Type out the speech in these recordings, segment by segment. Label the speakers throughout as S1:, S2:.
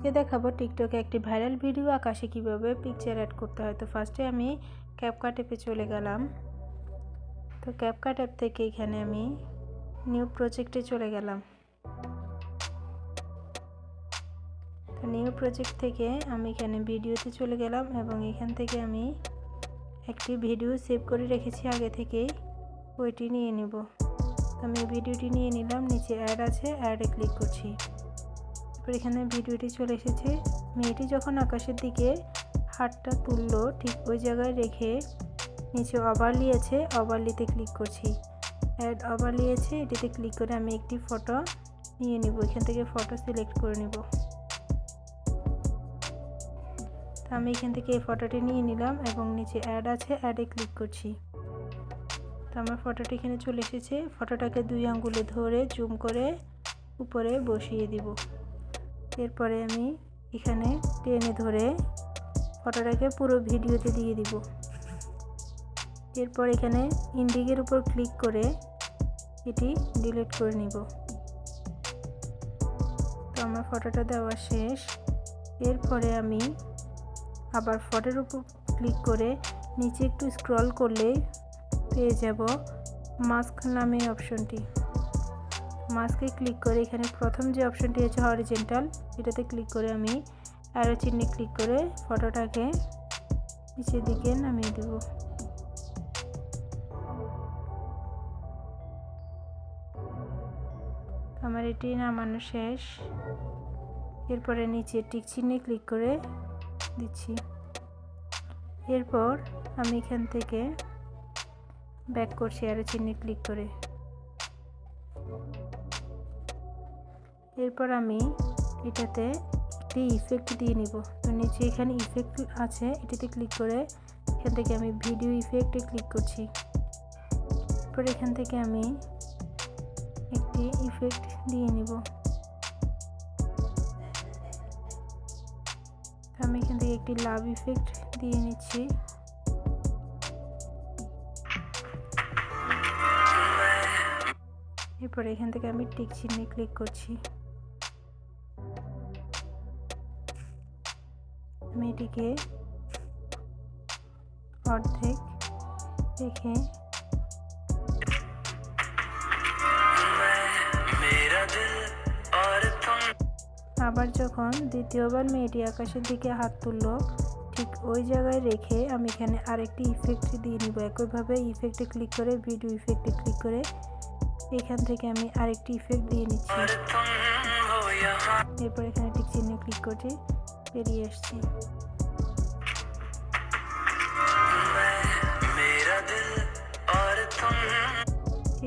S1: আজকে দেখাবো টিকটকে একটি ভাইরাল ভিডিও আকাশে কিভাবে পিকচার অ্যাড করতে হয়। তো ফার্স্টে আমি ক্যাপকাট অ্যাপে চলে গেলাম। তো ক্যাপকাট অ্যাপ থেকে এখানে আমি নিউ প্রজেক্টে চলে গেলাম। তো নিউ প্রজেক্ট থেকে আমি এখানে ভিডিওতে চলে গেলাম এবং এখান থেকে আমি একটি ভিডিও সেভ করে রেখেছি আগে থেকেই, ওইটি নিয়ে নেব। তো আমি ভিডিওটি নিয়ে নিলাম। নিচে অ্যাড আছে, অ্যাডে ক্লিক করছি। তারপর এখানে ভিডিওটি চলে এসেছে। মেয়েটি যখন আকাশের দিকে হাতটা তুললো ঠিক ওই জায়গায় রেখে নিচে ওভারলি আছে, ওভারলিতে ক্লিক করছি। অ্যাড ওভারলি আছে, এটিতে ক্লিক করে আমি একটি ফটো নিয়ে নিব। এখান থেকে ফটো সিলেক্ট করে নিব। তো আমি এখান থেকে এই ফটোটি নিয়ে নিলাম এবং নিচে অ্যাড আছে, অ্যাডে ক্লিক করছি। তো আমার ফটোটি এখানে চলে এসেছে। ফটোটাকে 2 আঙ্গুলে ধরে জুম করে উপরে বসিয়ে দিব। এরপরে আমি এখানে টেনে ধরে ফটোটাকে পুরো ভিডিওতে দিয়ে দিব। এরপর এখানে ইন্ডিকের উপর ক্লিক করে এটি ডিলিট করে নিব। তো আমার ফটোটা দেওয়া শেষ। এরপরে আমি আবার ফটোর উপর ক্লিক করে নিচে একটু স্ক্রল করলে পেয়ে যাব মাস্ক নামে অপশনটি। মাস্কে ক্লিক করে এখানে প্রথম যে অপশনটি আছে হরিজন্টাল, এটাতে ক্লিক করে আমি অ্যারো চিহ্নে ক্লিক করে ফটোটাকে নিচের দিকে নামিয়ে দেব। আমার এটি নামানো শেষ। এরপরে নিচে টিক চিহ্নে ক্লিক করে দিচ্ছি। এরপর আমি এখান থেকে ব্যাক করছি অ্যারো চিহ্নে ক্লিক করে। এরপর আমি এটাতে একটি ইফেক্ট দিয়ে নিব। তো নিচে এখানে ইফেক্ট আছে, এটাতে ক্লিক করে এখান থেকে আমি ভিডিও ইফেক্টে ক্লিক করছি। এরপর এখান থেকে আমি একটি ইফেক্ট দিয়ে নিব। আমি এখান থেকে একটি লাভ ইফেক্ট দিয়ে নিচ্ছি। এরপর এখান থেকে আমি টিক চিহ্নে ক্লিক করছি। আমি এটিকে অর্ধেক রেখে আবার যখন দ্বিতীয়বার মেয়েটি আকাশের দিকে হাত তুললো ঠিক ওই জায়গায় রেখে আমি এখানে আরেকটি ইফেক্ট দিয়ে নিব। একইভাবে ইফেক্টে ক্লিক করে ভিডিও ইফেক্টে ক্লিক করে এখান থেকে আমি আরেকটি ইফেক্ট দিয়ে নিচ্ছি। এরপর এখানে টিক চিহ্নে ক্লিক করছি, বেরিয়ে আসছি।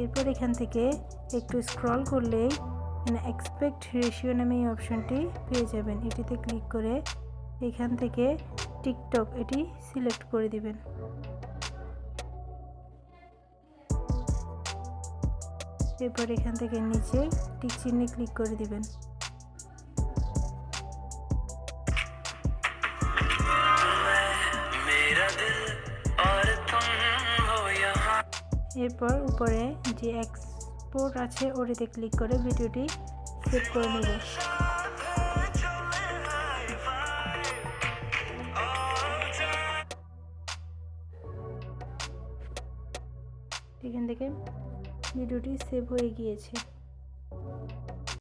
S1: এরপর এখান থেকে একটু স্ক্রল করলেই এক্সপেক্ট রেশিও নামে এই অপশনটি পেয়ে যাবেন। এটিতে ক্লিক করে এখান থেকে টিকটক এটি সিলেক্ট করে দিবেন। এরপর এখান থেকে নিচে টিক চিহ্নে ক্লিক করে দিবেন। এরপর উপরে যে এক্সপোর্ট আছে ওটিতে ক্লিক করে ভিডিওটি সেভ করে নেব। এখান থেকে ভিডিওটি সেভ হয়ে গিয়েছে।